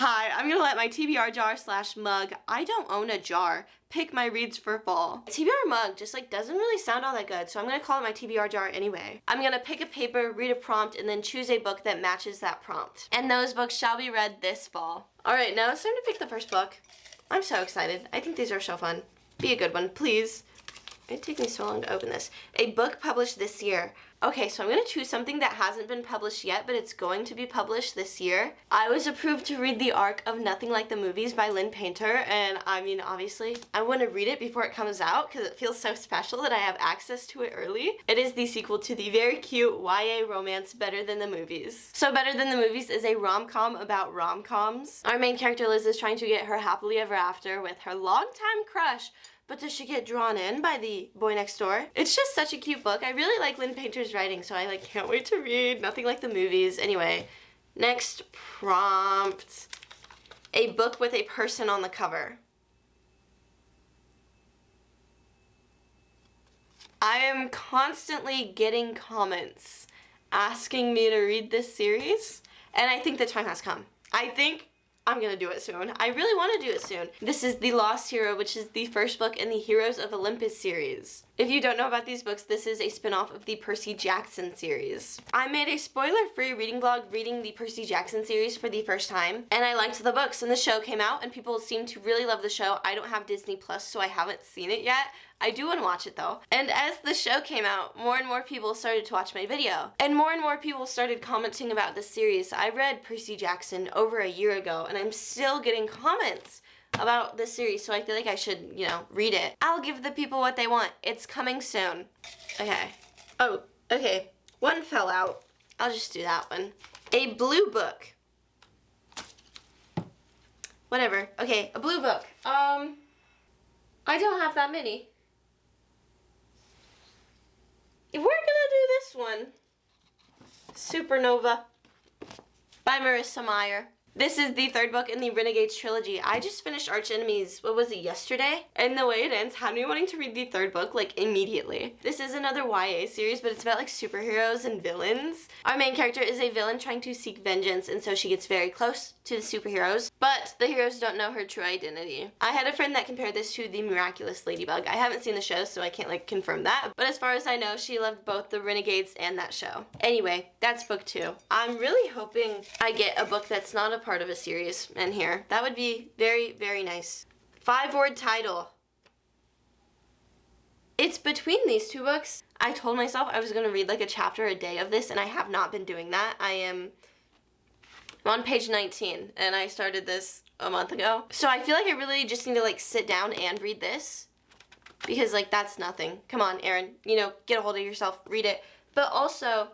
Hi, I'm gonna let my TBR jar slash mug, I don't own a jar, pick my reads for fall. TBR mug just doesn't really sound all that good, so I'm gonna call it my TBR jar anyway. I'm gonna pick a paper, read a prompt, and then choose a book that matches that prompt. And those books shall be read this fall. Alright, now it's time to pick the first book. I'm so excited. I think these are so fun. Be a good one, please. It took me so long to open this. A book published this year. Okay, so I'm gonna choose something that hasn't been published yet, but it's going to be published this year. I was approved to read The Arc of Nothing Like the Movies by Lynn Painter, and I mean, obviously, I want to read it before it comes out because it feels so special that I have access to it early. It is the sequel to the very cute YA romance Better Than the Movies. So Better Than the Movies is a rom-com about rom-coms. Our main character Liz is trying to get her happily ever after with her longtime crush, but does she get drawn in by the boy next door? It's just such a cute book. I really like Lynn Painter's writing, so I can't wait to read Nothing Like the Movies. Anyway, next prompt. A book with a person on the cover. I am constantly getting comments asking me to read this series, and I think the time has come. I think I'm gonna do it soon. I really want to do it soon. This is The Lost Hero, which is the first book in the Heroes of Olympus series. If you don't know about these books, this is a spin-off of the Percy Jackson series. I made a spoiler-free reading vlog reading the Percy Jackson series for the first time, and I liked the books, and the show came out, and people seem to really love the show. I don't have Disney Plus, so I haven't seen it yet. I do want to watch it though. And as the show came out, more and more people started to watch my video. And more people started commenting about this series. I read Percy Jackson over a year ago, and I'm still getting comments about this series, so I feel like I should, read it. I'll give the people what they want. It's coming soon. Okay. Oh, okay. One fell out. I'll just do that one. A blue book. Whatever. Okay, a blue book. I don't have that many. We're gonna do this one. Supernova by Marissa Meyer. This is the third book in the Renegades trilogy. I just finished Arch Enemies, what was it, yesterday? And the way it ends had me wanting to read the third book, immediately. This is another YA series, but it's about, superheroes and villains. Our main character is a villain trying to seek vengeance, and so she gets very close to the superheroes, but the heroes don't know her true identity. I had a friend that compared this to The Miraculous Ladybug. I haven't seen the show, so I can't, confirm that, but as far as I know, she loved both the Renegades and that show. Anyway, that's book 2. I'm really hoping I get a book that's not a part of a series in here. That would be very, very nice. 5-word title. It's between these two books. I told myself I was going to read a chapter a day of this, and I have not been doing that. I'm on page 19, and I started this a month ago. So I feel like I really just need to sit down and read this, because that's nothing. Come on, Erin, get a hold of yourself, read it. But also,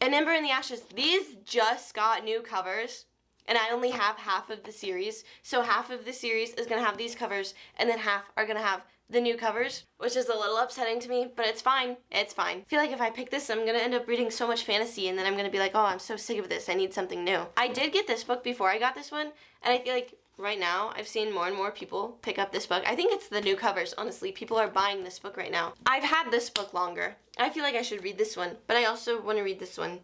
An Ember in the Ashes, these just got new covers. And I only have half of the series, so half of the series is going to have these covers, and then half are going to have the new covers, which is a little upsetting to me, but it's fine. It's fine. I feel like if I pick this, I'm going to end up reading so much fantasy, and then I'm going to be like, oh, I'm so sick of this. I need something new. I did get this book before I got this one, and I feel like right now I've seen more and more people pick up this book. I think it's the new covers, honestly. People are buying this book right now. I've had this book longer. I feel like I should read this one, but I also want to read this one.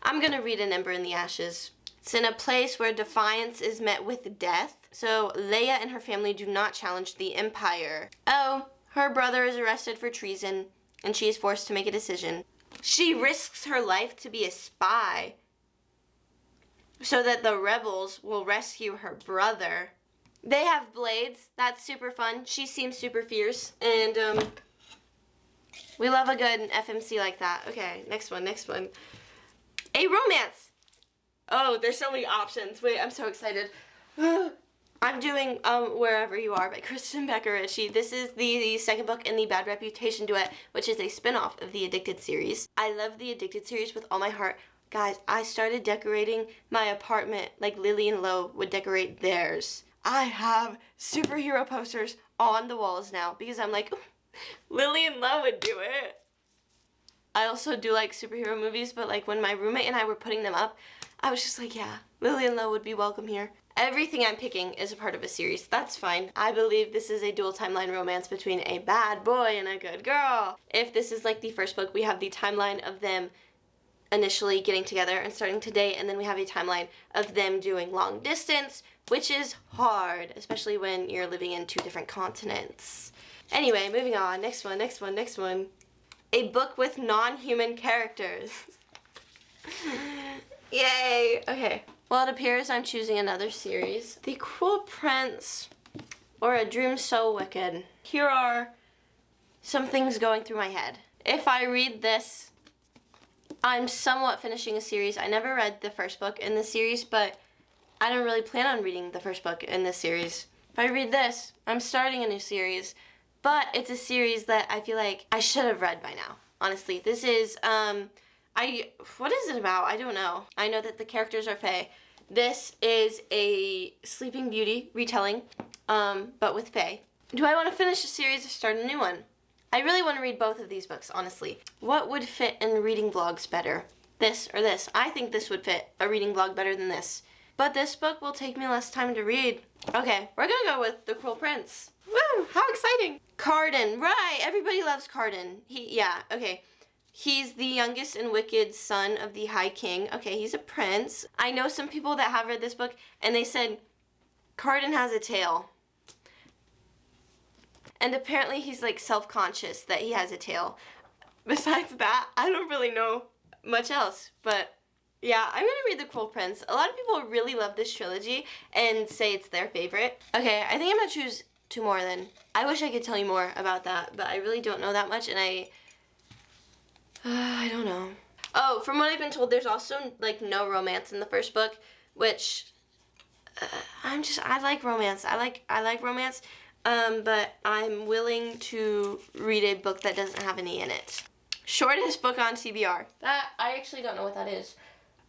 I'm going to read An Ember in the Ashes. It's in a place where defiance is met with death, so Leia and her family do not challenge the Empire. Oh, her brother is arrested for treason, and she is forced to make a decision. She risks her life to be a spy so that the rebels will rescue her brother. They have blades. That's super fun. She seems super fierce, and we love a good FMC like that. Okay, next one. A romance. Oh, there's so many options. Wait, I'm so excited. I'm doing Wherever You Are by Kristen Becker-Ritchie. This is the second book in the Bad Reputation duet, which is a spin-off of the Addicted series. I love the Addicted series with all my heart. Guys, I started decorating my apartment like Lily and Lo would decorate theirs. I have superhero posters on the walls now because I'm like, Lily and Lo would do it. I also do like superhero movies, but when my roommate and I were putting them up, I was just like, yeah, Lily and Lo would be welcome here. Everything I'm picking is a part of a series. That's fine. I believe this is a dual timeline romance between a bad boy and a good girl. If this is the first book, we have the timeline of them initially getting together and starting to date, and then we have a timeline of them doing long distance, which is hard, especially when you're living in 2 different continents. Anyway, moving on. Next one. A book with non-human characters. Yay! Okay. Well, it appears I'm choosing another series. The Cruel Prince or A Dream So Wicked. Here are some things going through my head. If I read this, I'm somewhat finishing a series. I never read the first book in this series, but I don't really plan on reading the first book in this series. If I read this, I'm starting a new series, but it's a series that I feel like I should have read by now. Honestly, this is, what is it about? I don't know. I know that the characters are fae. This is a Sleeping Beauty retelling, but with fae. Do I want to finish a series or start a new one? I really want to read both of these books, honestly. What would fit in reading vlogs better? This or this? I think this would fit a reading vlog better than this. But this book will take me less time to read. Okay, we're gonna go with The Cruel Prince. Woo, how exciting. Cardan, right, everybody loves Cardan. Okay. He's the youngest and wicked son of the High King. Okay, he's a prince. I know some people that have read this book, and they said Cardan has a tail. And apparently he's like self-conscious that he has a tail. Besides that, I don't really know much else. But yeah, I'm gonna read The Cruel Prince. A lot of people really love this trilogy and say it's their favorite. Okay, I think I'm gonna choose 2 more then. I wish I could tell you more about that, but I really don't know that much, and I don't know. Oh, from what I've been told, there's also like no romance in the first book, which I like romance. I like romance. But I'm willing to read a book that doesn't have any in it. Shortest book on TBR. That, I actually don't know what that is.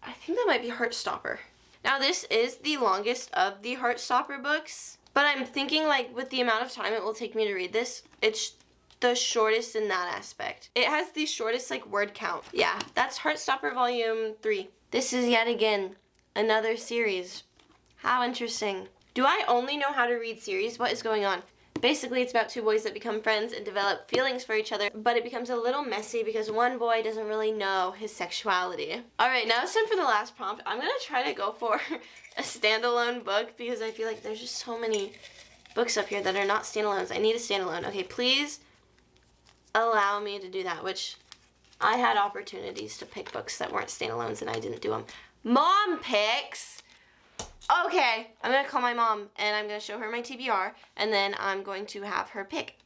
I think that might be Heartstopper. Now this is the longest of the Heartstopper books, but I'm thinking like with the amount of time it will take me to read this, it's the shortest in that aspect. It has the shortest like word count. Yeah, that's Heartstopper Volume 3. This is yet again another series. How interesting. Do I only know how to read series? What is going on? Basically, it's about 2 boys that become friends and develop feelings for each other, but it becomes a little messy because one boy doesn't really know his sexuality. Alright, now it's time for the last prompt. I'm gonna try to go for a standalone book because I feel like there's just so many books up here that are not standalones. I need a standalone. Okay, please allow me to do that, which I had opportunities to pick books that weren't standalones and I didn't do them. Mom picks! Okay, I'm gonna call my mom and I'm gonna show her my TBR and then I'm going to have her pick.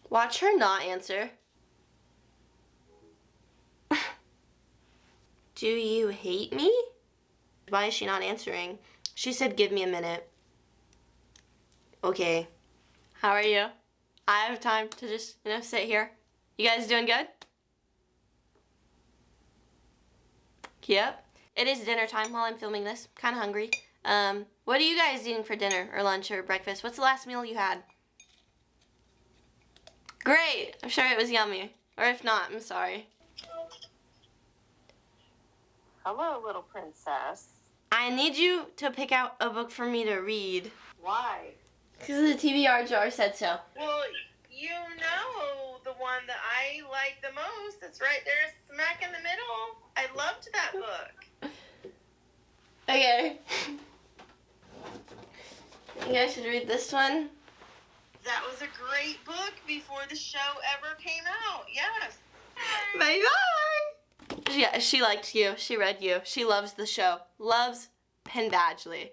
Watch her not answer. Do you hate me? Why is she not answering? She said give me a minute. Okay. How are you? I have time to just, sit here. You guys doing good? Yep. It is dinner time while I'm filming this. Kind of hungry. What are you guys eating for dinner or lunch or breakfast? What's the last meal you had? Great. I'm sure it was yummy. Or if not, I'm sorry. Hello, little princess. I need you to pick out a book for me to read. Why? Because the TBR jar said so. Well, you know the one that I like the most. It's right there smack in the middle. I loved that book. Okay. I think I should read this one. That was a great book before the show ever came out. Yes. Bye-bye. Yeah, she liked you. She read you. She loves the show. Loves Penn Badgley.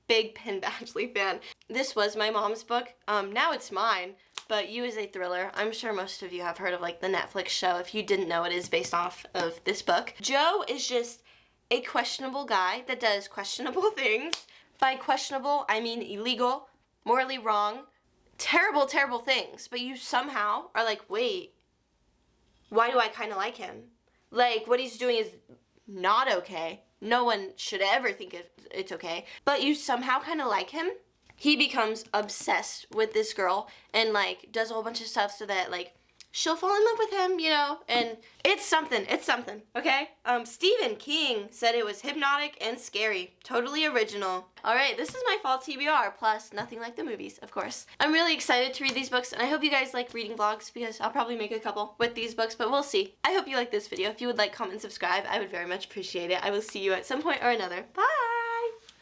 Big Penn Badgley fan. This was my mom's book. Now it's mine. But You is a Thriller. I'm sure most of you have heard of like the Netflix show. If you didn't know, it is based off of this book. Joe is just a questionable guy that does questionable things. By questionable, I mean illegal, morally wrong, terrible, terrible things. But you somehow are like, wait, why do I kind of like him? Like, what he's doing is not okay. No one should ever think it's okay. But you somehow kind of like him. He becomes obsessed with this girl and like does a whole bunch of stuff so that like she'll fall in love with him, and It's something. It's something. Okay? Stephen King said it was hypnotic and scary. Totally original. Alright, this is my fall TBR, plus nothing like the movies, of course. I'm really excited to read these books, and I hope you guys like reading vlogs, because I'll probably make a couple with these books, but we'll see. I hope you like this video. If you would like, comment, subscribe, I would very much appreciate it. I will see you at some point or another. Bye!